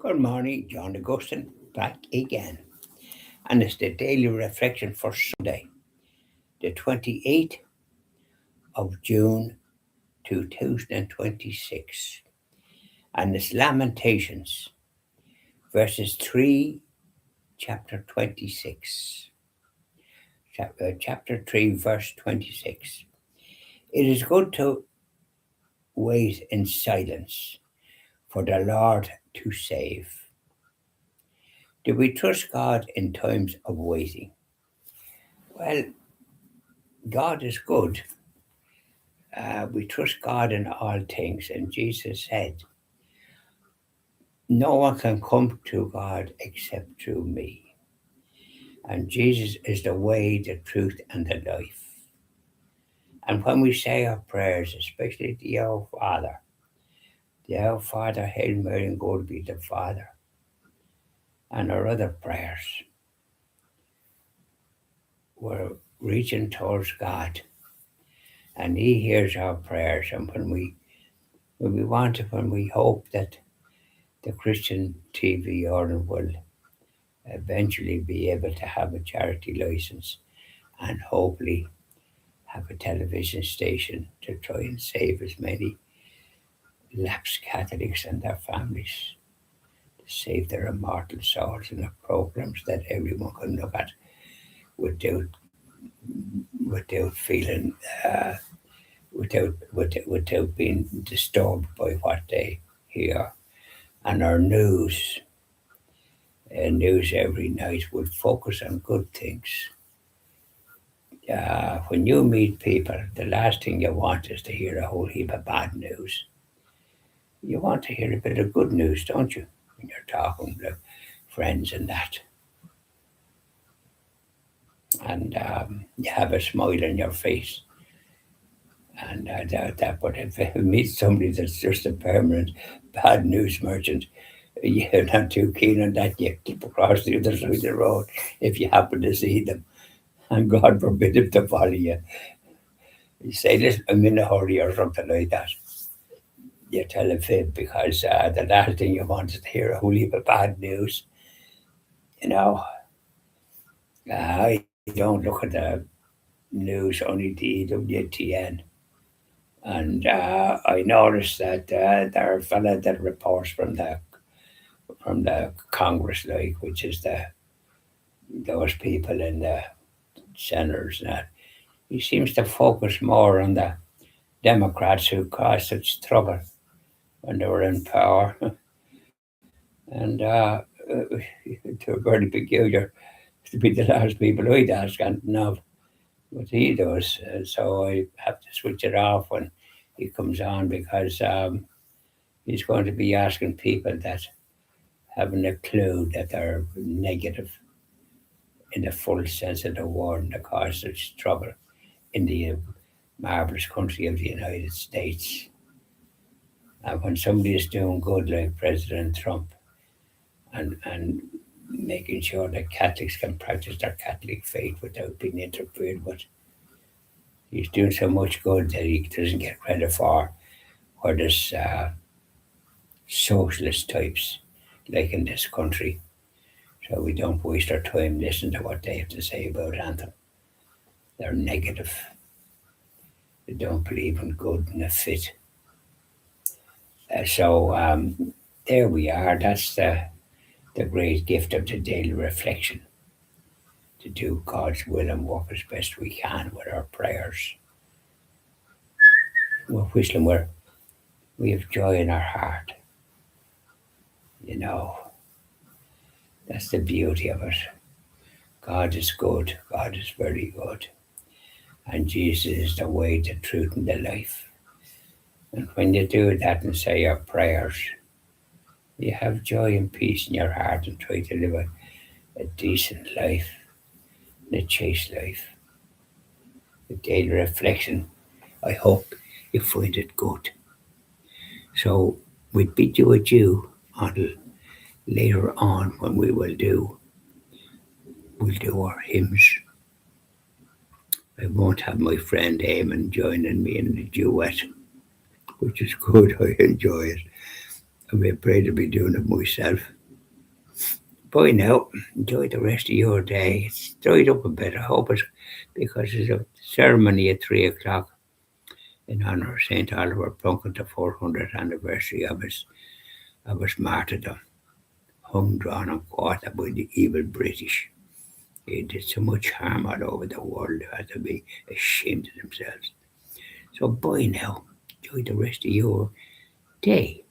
Good morning, John Augustine, back again. And it's the daily reflection for Sunday, the 28th of June 2026. And it's Lamentations, verses 3, chapter 26. Chapter 3, verse 26. It is good to wait in silence for the Lord to save. Do we trust God in times of waiting? Well, God is good. We trust God in all things. And Jesus said, no one can come to God except through me. And Jesus is the way, the truth, and the life. And when we say our prayers, especially the Our Father, Hail Mary, and God be the Father, and our other prayers, we're reaching towards God. And He hears our prayers. And when we hope that the Christian TV order will eventually be able to have a charity license and hopefully have a television station to try and save as many lapsed Catholics and their families, to save their immortal souls in the programs that everyone can look at without feeling without being disturbed by what they hear. And our news every night would focus on good things. When you meet people, the last thing you want is to hear a whole heap of bad news. You want to hear a bit of good news, don't you? When you're talking to friends and that. And you have a smile on your face. And but if you meet somebody that's just a permanent bad news merchant, you're not too keen on that. You keep across the other side of the road if you happen to see them. And God forbid them to follow you. You say, listen, I'm in a hurry or something like that. You tell a fib because the last thing you want is to hear a whole heap of bad news. You know, I don't look at the news, only the EWTN. And I noticed that there are a fella that reports from the Congress, like, which is those people in the senators and that. He seems to focus more on the Democrats who caused such trouble when they were in power. And they're very peculiar to be the last people I'd ask anything of what he does. So I have to switch it off when he comes on because he's going to be asking people that haven't a clue that they're negative in the full sense of the word and that cause such trouble in the marvelous country of the United States. And when somebody is doing good like President Trump and making sure that Catholics can practice their Catholic faith without being interfered with, he's doing so much good that he doesn't get credit for where there's socialist types like in this country. So we don't waste our time listening to what they have to say about Anthem. They're negative. They don't believe in good and a fit. So there we are. That's the great gift of the daily reflection, to do God's will and work as best we can with our prayers. We're whistling where we have joy in our heart. You know, that's the beauty of it. God is good. God is very good. And Jesus is the way, the truth, and the life. And when you do that and say your prayers, you have joy and peace in your heart and try to live a decent life, a chaste life. A daily reflection. I hope you find it good. So we bid you adieu until later on when we'll do our hymns. I won't have my friend Eamon joining me in the duet, which is good. I enjoy it. I'm afraid to be doing it myself. Bye now. Enjoy the rest of your day. It's dried up a bit. I hope it's because there's a ceremony at 3 o'clock in honour of St. Oliver Plunket, the 400th anniversary of his martyrdom, hung, drawn, and quartered by the evil British. They did so much harm all over the world, they had to be ashamed of themselves. So, bye now. Enjoy the rest of your day.